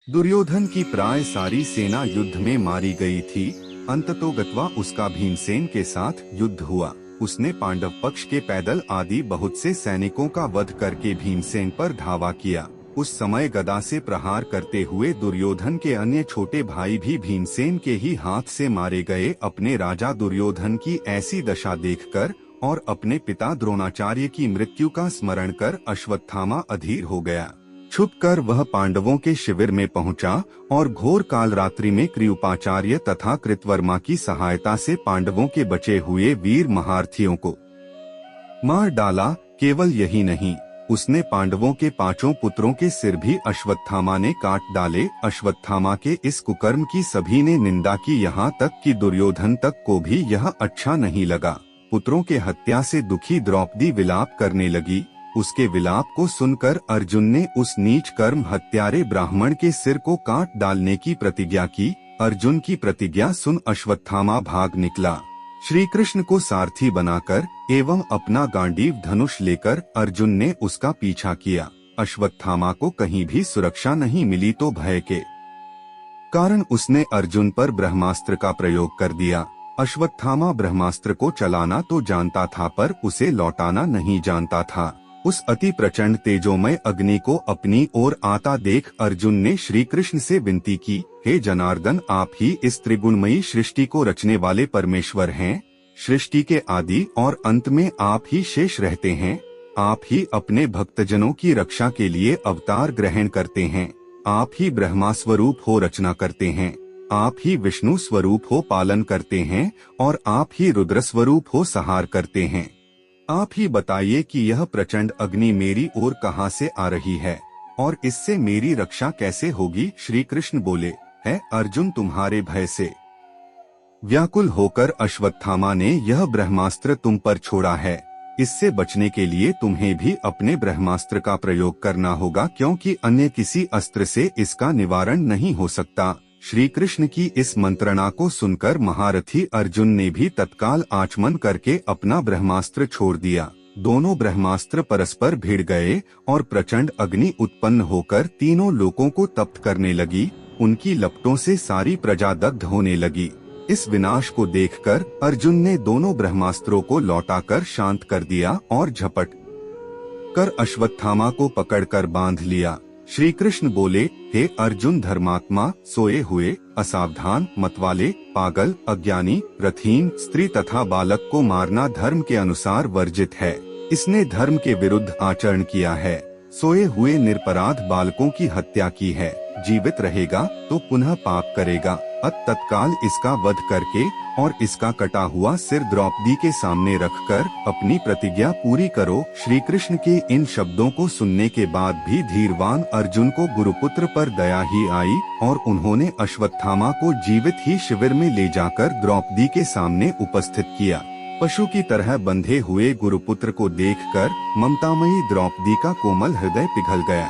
दुर्योधन की प्राय सारी सेना युद्ध में मारी गई थी। अंततोगत्वा उसका भीमसेन के साथ युद्ध हुआ। उसने पांडव पक्ष के पैदल आदि बहुत से सैनिकों का वध करके भीमसेन पर धावा किया। उस समय गदा से प्रहार करते हुए दुर्योधन के अन्य छोटे भाई भी भीमसेन के ही हाथ से मारे गए। अपने राजा दुर्योधन की ऐसी दशा देखकर और अपने पिता द्रोणाचार्य की मृत्यु का स्मरण कर अश्वत्थामा अधीर हो गया। छुपकर वह पांडवों के शिविर में पहुंचा और घोर काल रात्रि में कृपाचार्य तथा कृतवर्मा की सहायता से पांडवों के बचे हुए वीर महारथियों को मार डाला। केवल यही नहीं, उसने पांडवों के पांचों पुत्रों के सिर भी अश्वत्थामा ने काट डाले। अश्वत्थामा के इस कुकर्म की सभी ने निंदा की, यहाँ तक कि दुर्योधन तक को भी यह अच्छा नहीं लगा। पुत्रों के हत्या से दुखी द्रौपदी विलाप करने लगी। उसके विलाप को सुनकर अर्जुन ने उस नीच कर्म हत्यारे ब्राह्मण के सिर को काट डालने की प्रतिज्ञा की। अर्जुन की प्रतिज्ञा सुन अश्वत्थामा भाग निकला। श्री कृष्ण को सारथी बनाकर एवं अपना गांडीव धनुष लेकर अर्जुन ने उसका पीछा किया। अश्वत्थामा को कहीं भी सुरक्षा नहीं मिली तो भय के कारण उसने अर्जुन पर ब्रह्मास्त्र का प्रयोग कर दिया। अश्वत्थामा ब्रह्मास्त्र को चलाना तो जानता था पर उसे लौटाना नहीं जानता था। उस अति प्रचंड तेजोमय अग्नि को अपनी ओर आता देख अर्जुन ने श्री कृष्ण से विनती की, हे जनार्दन, आप ही इस त्रिगुणमयी सृष्टि को रचने वाले परमेश्वर हैं। सृष्टि के आदि और अंत में आप ही शेष रहते हैं। आप ही अपने भक्तजनों की रक्षा के लिए अवतार ग्रहण करते हैं। आप ही ब्रह्मा स्वरूप हो रचना करते हैं। आप ही विष्णु स्वरूप हो पालन करते हैं और आप ही रुद्र स्वरूप हो संहार करते हैं। आप ही बताइए कि यह प्रचंड अग्नि मेरी ओर कहां से आ रही है और इससे मेरी रक्षा कैसे होगी। श्री कृष्ण बोले, है अर्जुन, तुम्हारे भय से व्याकुल होकर अश्वत्थामा ने यह ब्रह्मास्त्र तुम पर छोड़ा है। इससे बचने के लिए तुम्हें भी अपने ब्रह्मास्त्र का प्रयोग करना होगा, क्योंकि अन्य किसी अस्त्र से इसका निवारण नहीं हो सकता। श्री कृष्ण की इस मंत्रणा को सुनकर महारथी अर्जुन ने भी तत्काल आचमन करके अपना ब्रह्मास्त्र छोड़ दिया। दोनों ब्रह्मास्त्र परस्पर भिड़ गए और प्रचंड अग्नि उत्पन्न होकर तीनों लोकों को तप्त करने लगी। उनकी लपटों से सारी प्रजा दग्ध होने लगी। इस विनाश को देखकर अर्जुन ने दोनों ब्रह्मास्त्रों को लौटाकर शांत कर दिया और झपट कर अश्वत्थामा को पकड़कर बांध लिया। श्री कृष्ण बोले, हे अर्जुन, धर्मात्मा, सोए हुए, असावधान, मतवाले, पागल, अज्ञानी, रथहीन, स्त्री तथा बालक को मारना धर्म के अनुसार वर्जित है। इसने धर्म के विरुद्ध आचरण किया है। सोए हुए निरपराध बालकों की हत्या की है। जीवित रहेगा तो पुनः पाप करेगा। तत्काल इसका वध करके और इसका कटा हुआ सिर द्रौपदी के सामने रखकर अपनी प्रतिज्ञा पूरी करो। श्री कृष्ण के इन शब्दों को सुनने के बाद भी धीरवान अर्जुन को गुरुपुत्र पर दया ही आई और उन्होंने अश्वत्थामा को जीवित ही शिविर में ले जाकर द्रौपदी के सामने उपस्थित किया। पशु की तरह बंधे हुए गुरुपुत्र को देखकर ममतामयी द्रौपदी का कोमल हृदय पिघल गया।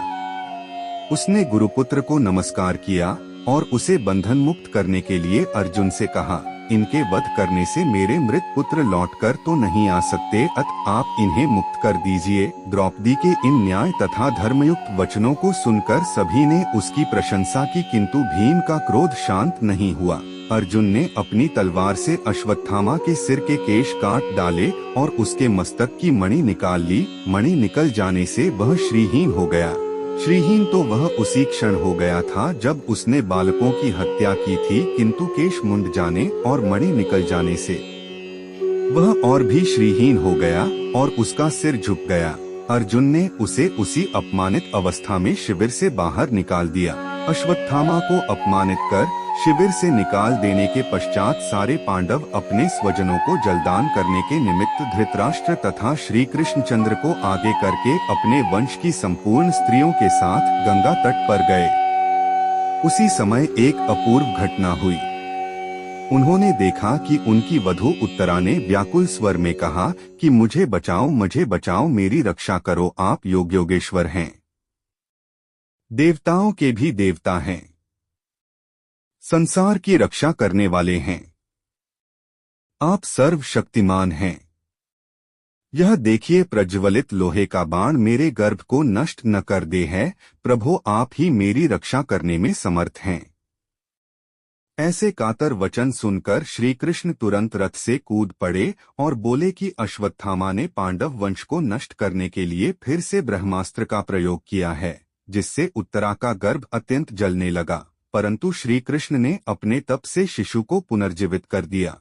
उसने गुरुपुत्र को नमस्कार किया और उसे बंधन मुक्त करने के लिए अर्जुन से कहा, इनके वध करने से मेरे मृत पुत्र लौटकर तो नहीं आ सकते, आप इन्हें मुक्त कर दीजिए। द्रौपदी के इन न्याय तथा धर्मयुक्त वचनों को सुनकर सभी ने उसकी प्रशंसा की, किंतु भीम का क्रोध शांत नहीं हुआ। अर्जुन ने अपनी तलवार से अश्वत्थामा के सिर के केश काट डाले और उसके मस्तक की मणि निकाल ली। मणि निकल जाने से वह श्रीहीन हो गया। श्रीहीन तो वह उसी क्षण हो गया था जब उसने बालकों की हत्या की थी, किंतु केश मुंड जाने और मणि निकल जाने से वह और भी श्रीहीन हो गया और उसका सिर झुक गया। अर्जुन ने उसे उसी अपमानित अवस्था में शिविर से बाहर निकाल दिया। अश्वत्थामा को अपमानित कर शिविर से निकाल देने के पश्चात सारे पांडव अपने स्वजनों को जलदान करने के निमित्त धृतराष्ट्र तथा श्री कृष्णचंद्र को आगे करके अपने वंश की संपूर्ण स्त्रियों के साथ गंगा तट पर गए। उसी समय एक अपूर्व घटना हुई। उन्होंने देखा कि उनकी वधू उत्तरा ने व्याकुल स्वर में कहा कि मुझे बचाओ, मेरी रक्षा करो, आप योगेश्वर हैं, देवताओं के भी देवता हैं, संसार की रक्षा करने वाले हैं, आप सर्वशक्तिमान हैं। यह देखिए प्रज्वलित लोहे का बाण मेरे गर्भ को नष्ट न कर दे है, प्रभो आप ही मेरी रक्षा करने में समर्थ हैं। ऐसे कातर वचन सुनकर श्री कृष्ण तुरंत रथ से कूद पड़े और बोले कि अश्वत्थामा ने पांडव वंश को नष्ट करने के लिए फिर से ब्रह्मास्त्र का प्रयोग किया है, जिससे उत्तरा का गर्भ अत्यंत जलने लगा, परंतु श्री कृष्ण ने अपने तप से शिशु को पुनर्जीवित कर दिया।